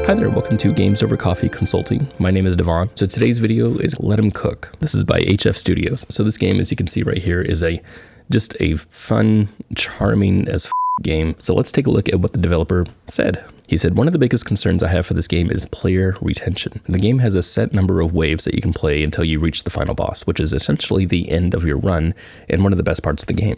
Hi there, welcome to Games Over Coffee Consulting. My name is Devon. So today's video is Let 'Em Cook. This is by HF Studios. So this game, as you can see right here, is just a fun, charming as game. So let's take a look at what the developer said. He said, one of the biggest concerns I have for this game is player retention. The game has a set number of waves that you can play until you reach the final boss, which is essentially the end of your run and one of the best parts of the game.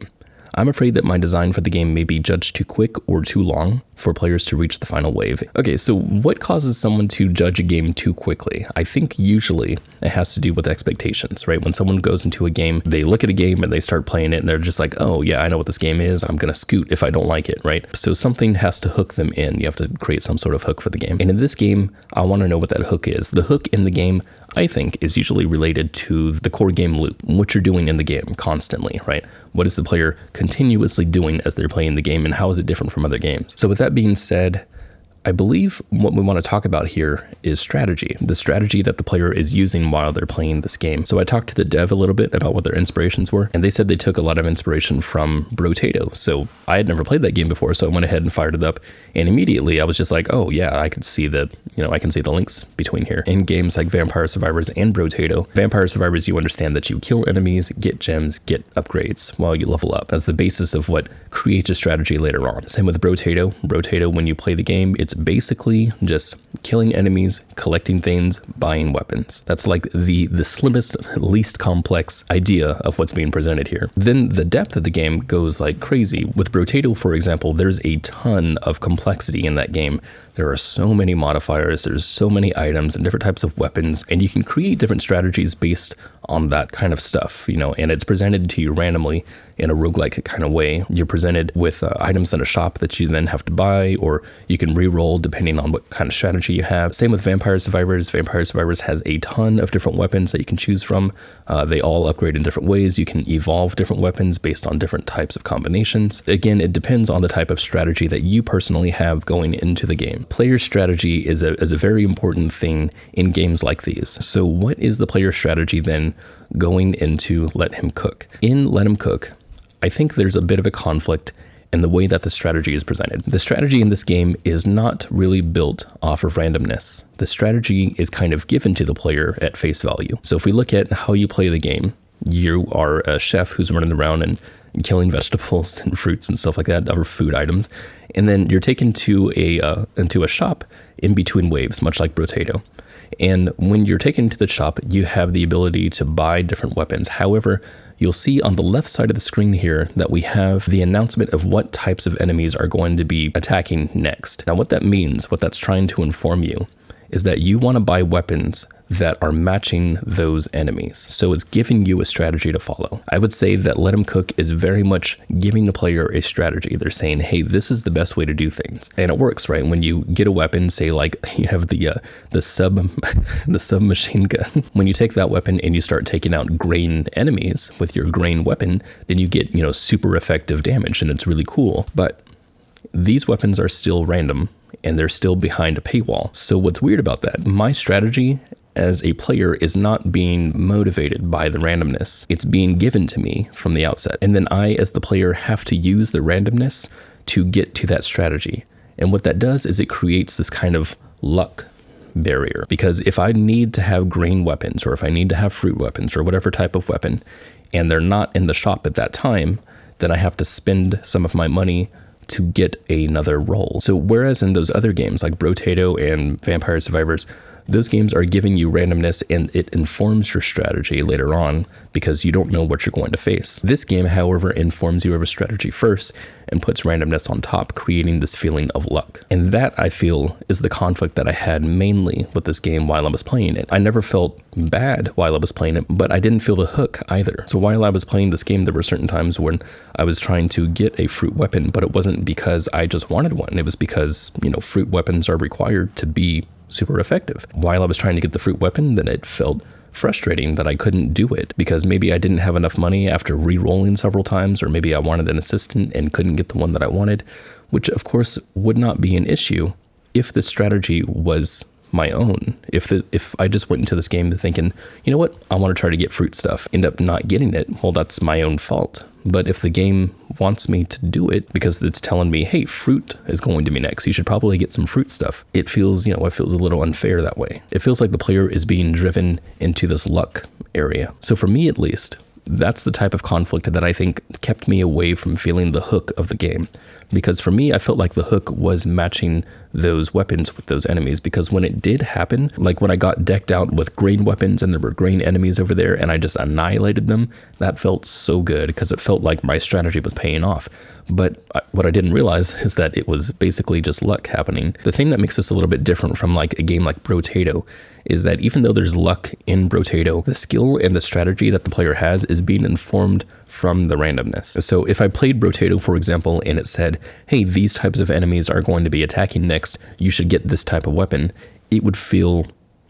I'm afraid that my design for the game may be judged too quick or too long for players to reach the final wave. Okay, so what causes someone to judge a game too quickly? I think usually it has to do with expectations, right? When someone goes into a game, they look at a game and they start playing it and they're just like, oh yeah, I know what this game is. I'm gonna scoot if I don't like it, right? So something has to hook them in. You have to create some sort of hook for the game. And in this game, I wanna know what that hook is. The hook in the game, I think, is usually related to the core game loop, what you're doing in the game constantly, right? What is the player continuously doing as they're playing the game, and how is it different from other games? So with that being said, I believe what we want to talk about here is strategy, the strategy that the player is using while they're playing this game. So I talked to the dev a little bit about what their inspirations were, and they said they took a lot of inspiration from Brotato. So I had never played that game before, so I went ahead and fired it up, and immediately I was just like, oh yeah, I can see the links between here. In games like Vampire Survivors and Brotato, Vampire Survivors, you understand that you kill enemies, get gems, get upgrades while you level up. That's the basis of what creates a strategy later on. Same with Brotato. Brotato, when you play the game, it's basically just killing enemies, collecting things, buying weapons. That's like the slimmest, least complex idea of what's being presented here. Then the depth of the game goes like crazy. With Brotato, for example, there's a ton of complexity in that game. There are so many modifiers, there's so many items and different types of weapons, and you can create different strategies based on that kind of stuff, and it's presented to you randomly in a roguelike kind of way. You're presented with items in a shop that you then have to buy, or you can re-roll depending on what kind of strategy you have. Same with Vampire Survivors. Vampire Survivors has a ton of different weapons that you can choose from. They all upgrade in different ways. You can evolve different weapons based on different types of combinations. Again, it depends on the type of strategy that you personally have going into the game. Player strategy is a very important thing in games like these. So what is the player strategy then going into Let Him Cook? In Let Him Cook, I think there's a bit of a conflict in the way that the strategy is presented. The strategy in this game is not really built off of randomness. The strategy is kind of given to the player at face value. So if we look at how you play the game, you are a chef who's running around and killing vegetables and fruits and stuff like that, other food items. And then you're taken to into a shop in between waves, much like Brotato. And when you're taken to the shop, you have the ability to buy different weapons. However, you'll see on the left side of the screen here that we have the announcement of what types of enemies are going to be attacking next. Now, what that means, what that's trying to inform you, is that you want to buy weapons that are matching those enemies. So it's giving you a strategy to follow. I would say that Let 'Em Cook is very much giving the player a strategy. They're saying, hey, this is the best way to do things. And it works, right? When you get a weapon, say like you have the submachine gun. When you take that weapon and you start taking out grain enemies with your grain weapon, then you get, super effective damage, and it's really cool. But these weapons are still random and they're still behind a paywall. So what's weird about that? My strategy as a player is not being motivated by the randomness. It's being given to me from the outset. And then I, as the player, have to use the randomness to get to that strategy. And what that does is it creates this kind of luck barrier. Because if I need to have grain weapons, or if I need to have fruit weapons, or whatever type of weapon, and they're not in the shop at that time, then I have to spend some of my money to get another roll. So whereas in those other games like Brotato and Vampire Survivors, those games are giving you randomness and it informs your strategy later on because you don't know what you're going to face. This game, however, informs you of a strategy first and puts randomness on top, creating this feeling of luck. And that, I feel, is the conflict that I had mainly with this game while I was playing it. I never felt bad while I was playing it, but I didn't feel the hook either. So while I was playing this game, there were certain times when I was trying to get a fruit weapon, but it wasn't because I just wanted one. It was because, fruit weapons are required to be super effective. While I was trying to get the fruit weapon, then it felt frustrating that I couldn't do it because maybe I didn't have enough money after re-rolling several times, or maybe I wanted an assistant and couldn't get the one that I wanted, which of course would not be an issue if the strategy was my own. If I just went into this game thinking, you know what, I want to try to get fruit stuff, end up not getting it, well, that's my own fault. But if the game wants me to do it because it's telling me, hey, fruit is going to be next. You should probably get some fruit stuff. It feels, it feels a little unfair that way. It feels like the player is being driven into this luck area. So for me, at least, that's the type of conflict that I think kept me away from feeling the hook of the game. Because for me, I felt like the hook was matching those weapons with those enemies, because when it did happen, like when I got decked out with grain weapons and there were grain enemies over there and I just annihilated them, that felt so good because it felt like my strategy was paying off. But what I didn't realize is that it was basically just luck happening. The thing that makes this a little bit different from like a game like Brotato is that even though there's luck in Brotato, the skill and the strategy that the player has is being informed from the randomness. So if I played Brotato, for example, and it said, hey, these types of enemies are going to be attacking next, you should get this type of weapon, it would feel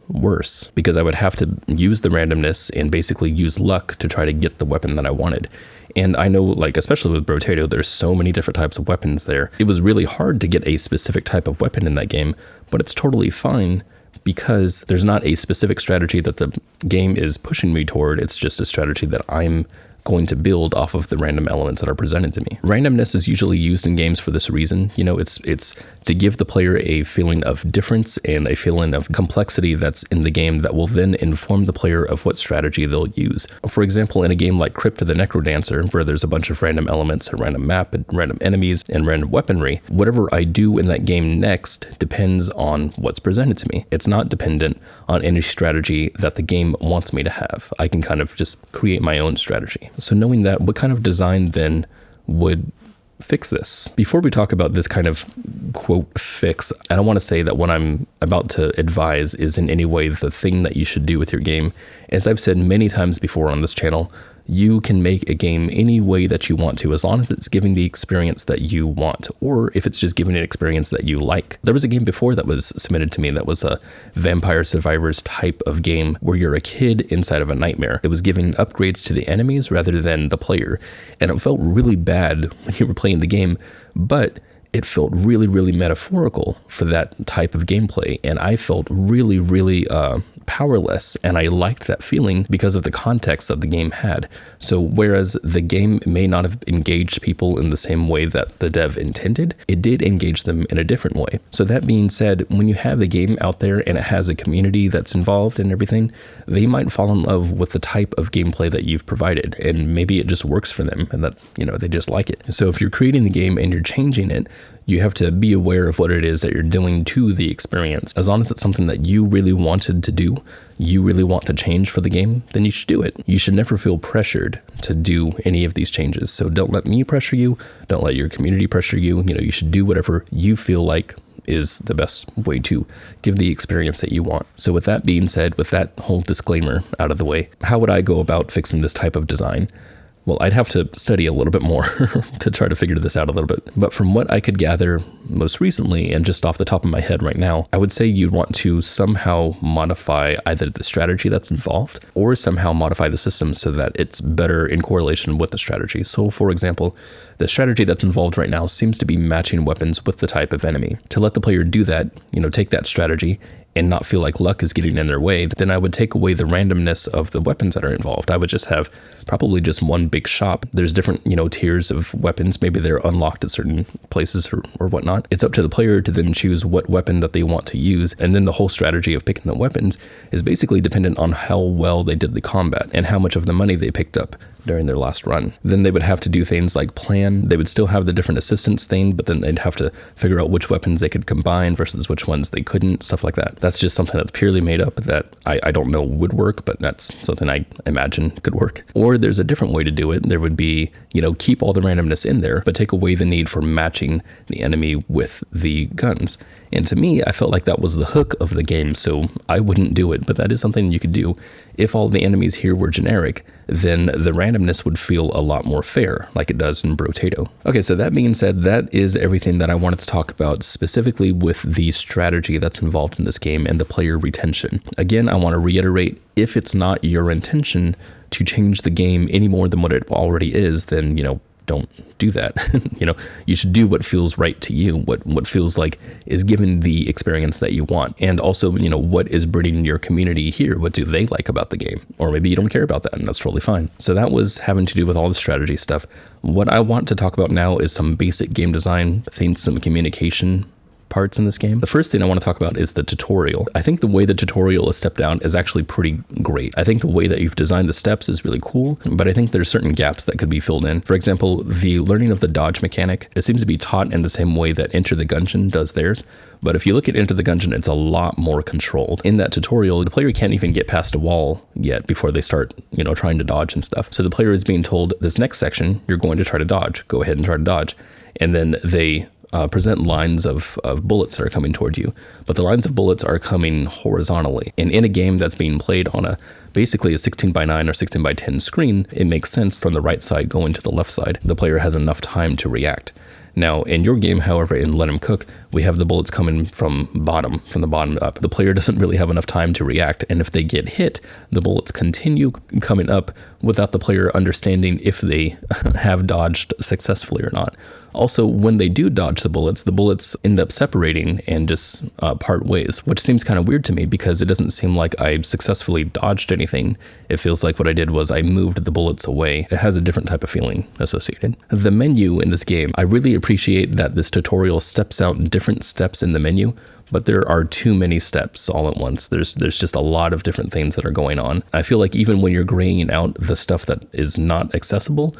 worse because I would have to use the randomness and basically use luck to try to get the weapon that I wanted. And I know, like, especially with Brotato, there's so many different types of weapons there. It was really hard to get a specific type of weapon in that game, but it's totally fine because there's not a specific strategy that the game is pushing me toward. It's just a strategy that I'm going to build off of the random elements that are presented to me. Randomness is usually used in games for this reason. It's to give the player a feeling of difference and a feeling of complexity that's in the game that will then inform the player of what strategy they'll use. For example, in a game like Crypt of the Necrodancer, where there's a bunch of random elements, a random map, and random enemies, and random weaponry, whatever I do in that game next depends on what's presented to me. It's not dependent on any strategy that the game wants me to have. I can kind of just create my own strategy. So knowing that, what kind of design then would fix this? Before we talk about this kind of quote fix, I don't want to say that what I'm about to advise is in any way the thing that you should do with your game. As I've said many times before on this channel, you can make a game any way that you want to, as long as it's giving the experience that you want, or if it's just giving an experience that you like. There was a game before that was submitted to me that was a Vampire Survivors type of game where you're a kid inside of a nightmare. It was giving upgrades to the enemies rather than the player, and it felt really bad when you were playing the game, but it felt really, really metaphorical for that type of gameplay, and I felt really, really powerless, and I liked that feeling because of the context that the game had. So whereas the game may not have engaged people in the same way that the dev intended, it did engage them in a different way. So that being said, when you have a game out there and it has a community that's involved and everything, they might fall in love with the type of gameplay that you've provided, and maybe it just works for them and that, they just like it. So if you're creating the game and you're changing it, you have to be aware of what it is that you're doing to the experience. As long as it's something that you really wanted to do, you really want to change for the game, then you should do it. You should never feel pressured to do any of these changes. So don't let me pressure you. Don't let your community pressure you. You should do whatever you feel like is the best way to give the experience that you want. So with that being said, with that whole disclaimer out of the way, how would I go about fixing this type of design? Well, I'd have to study a little bit more to try to figure this out a little bit. But from what I could gather most recently, and just off the top of my head right now, I would say you'd want to somehow modify either the strategy that's involved or somehow modify the system so that it's better in correlation with the strategy. So for example, the strategy that's involved right now seems to be matching weapons with the type of enemy. To let the player do that, take that strategy and not feel like luck is getting in their way, then I would take away the randomness of the weapons that are involved. I would just have probably just one big shop. There's different, tiers of weapons. Maybe they're unlocked at certain places or whatnot. It's up to the player to then choose what weapon that they want to use. And then the whole strategy of picking the weapons is basically dependent on how well they did the combat and how much of the money they picked up during their last run. Then they would have to do things like plan. They would still have the different assistance thing, but then they'd have to figure out which weapons they could combine versus which ones they couldn't, stuff like that. That's just something that's purely made up that I don't know would work, but that's something I imagine could work. Or there's a different way to do it. There would be, keep all the randomness in there, but take away the need for matching the enemy with the guns. And to me, I felt like that was the hook of the game, so I wouldn't do it, but that is something you could do. If all the enemies here were generic, then the randomness would feel a lot more fair, like it does in Brotato. Okay, so that being said, that is everything that I wanted to talk about specifically with the strategy that's involved in this game and the player retention. Again, I want to reiterate, if it's not your intention to change the game any more than what it already is, then, don't do that. You should do what feels right to you, what feels like is given the experience that you want. And also, what is bringing your community here? What do they like about the game? Or maybe you don't care about that, and that's totally fine. So that was having to do with all the strategy stuff. What I want to talk about now is some basic game design things, some communication parts in this game. The first thing I want to talk about is the tutorial. I think the way the tutorial is stepped out is actually pretty great. I think the way that you've designed the steps is really cool, but I think there's certain gaps that could be filled in. For example, the learning of the dodge mechanic, it seems to be taught in the same way that Enter the Gungeon does theirs. But if you look at Enter the Gungeon, it's a lot more controlled. In that tutorial, the player can't even get past a wall yet before they start, trying to dodge and stuff. So the player is being told, this next section, you're going to try to dodge. Go ahead and try to dodge. And then they present lines of bullets that are coming toward you, but the lines of bullets are coming horizontally. And in a game that's being played on basically a 16:9 or 16:10 screen, it makes sense from the right side going to the left side. The player has enough time to react. Now, in your game, however, in Let 'em Cook, we have the bullets coming from the bottom up. The player doesn't really have enough time to react, and if they get hit, the bullets continue coming up without the player understanding if they have dodged successfully or not. Also, when they do dodge the bullets end up separating and just part ways, which seems kind of weird to me because it doesn't seem like I successfully dodged anything. It feels like what I did was I moved the bullets away. It has a different type of feeling associated. The menu in this game, I really appreciate that this tutorial steps out different steps in the menu, but there are too many steps all at once. There's just a lot of different things that are going on. I feel like even when you're graying out the stuff that is not accessible,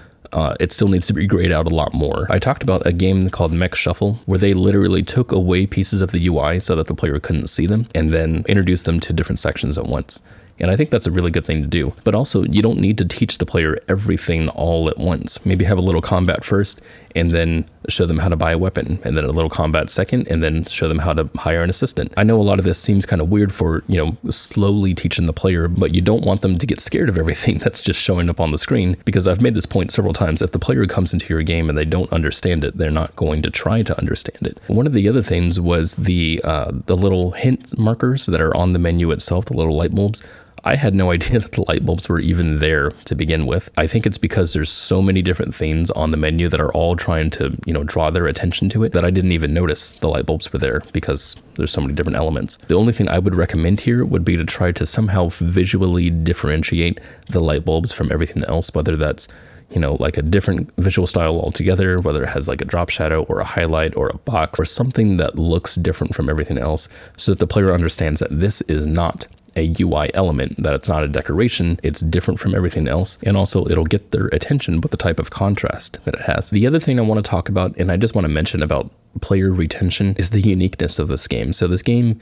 it still needs to be grayed out a lot more. I talked about a game called Mech Shuffle, where they literally took away pieces of the UI so that the player couldn't see them, and then introduced them to different sections at once. And I think that's a really good thing to do. But also, you don't need to teach the player everything all at once. Maybe have a little combat first, and then show them how to buy a weapon, and then a little combat second, and then show them how to hire an assistant. I know a lot of this seems kind of weird for, slowly teaching the player, but you don't want them to get scared of everything that's just showing up on the screen, because I've made this point several times. If the player comes into your game and they don't understand it, they're not going to try to understand it. One of the other things was the little hint markers that are on the menu itself, the little light bulbs. I had no idea that the light bulbs were even there to begin with. I think it's because there's so many different things on the menu that are all trying to, draw their attention to it that I didn't even notice the light bulbs were there because there's so many different elements. The only thing I would recommend here would be to try to somehow visually differentiate the light bulbs from everything else, whether that's like a different visual style altogether, whether it has like a drop shadow or a highlight or a box or something that looks different from everything else so that the player understands that this is not a UI element, that it's not a decoration, it's different from everything else, and also it'll get their attention with the type of contrast that it has. The other thing I want to talk about, and I just want to mention about player retention, is the uniqueness of this game. So this game,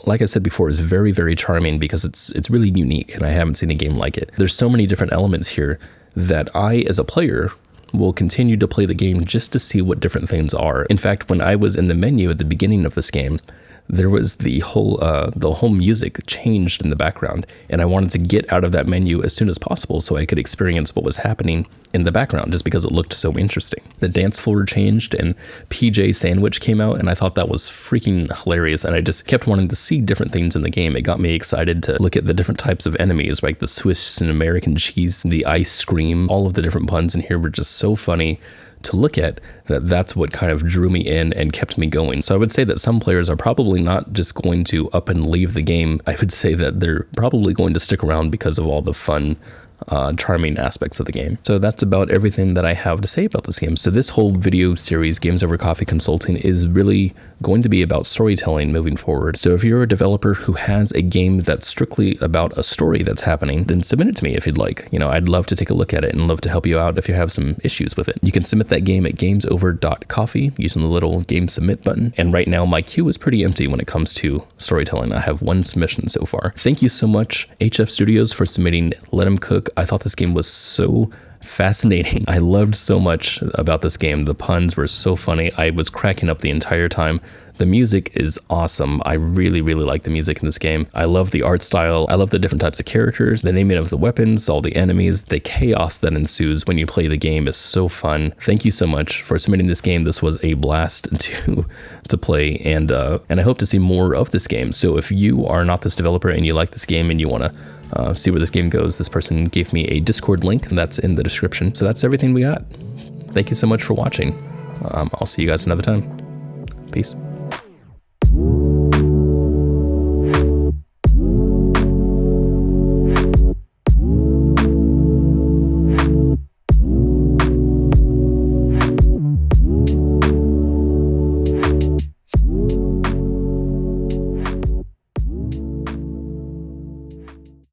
like I said before, is very, very charming because it's really unique, and I haven't seen a game like it. There's so many different elements here that I, as a player, will continue to play the game just to see what different things are. In fact, when I was in the menu at the beginning of this game, there was the whole music changed in the background, and I wanted to get out of that menu as soon as possible so I could experience what was happening in the background just because it looked so interesting. The dance floor changed and PJ Sandwich came out, and I thought that was freaking hilarious, and I just kept wanting to see different things in the game. It got me excited to look at the different types of enemies, like the Swiss and American cheese, the ice cream. All of the different puns in here were just so funny to look at that's what kind of drew me in and kept me going. So I would say that some players are probably not just going to up and leave the game. I would say that they're probably going to stick around because of all the fun, charming aspects of the game. So that's about everything that I have to say about this game. So this whole video series, Games Over Coffee Consulting, is really going to be about storytelling moving forward. So if you're a developer who has a game that's strictly about a story that's happening, then submit it to me if you'd like. I'd love to take a look at it and love to help you out if you have some issues with it. You can submit that game at gamesover.coffee using the little game submit button. And right now my queue is pretty empty when it comes to storytelling. I have one submission so far. Thank you so much, HF Studios, for submitting Let 'em Cook. I thought this game was so fascinating. I loved so much about this game. The puns were so funny. I was cracking up the entire time. The music is awesome. I really, really like the music in this game. I love the art style. I love the different types of characters, the naming of the weapons, all the enemies. The chaos that ensues when you play the game is so fun. Thank you so much for submitting this game. This was a blast to play, and I hope to see more of this game. So if you are not this developer and you like this game and you want to see where this game goes, this person gave me a Discord link, and that's in the description. So that's everything we got. thank you so much for watching. I'll see you guys another time. Peace.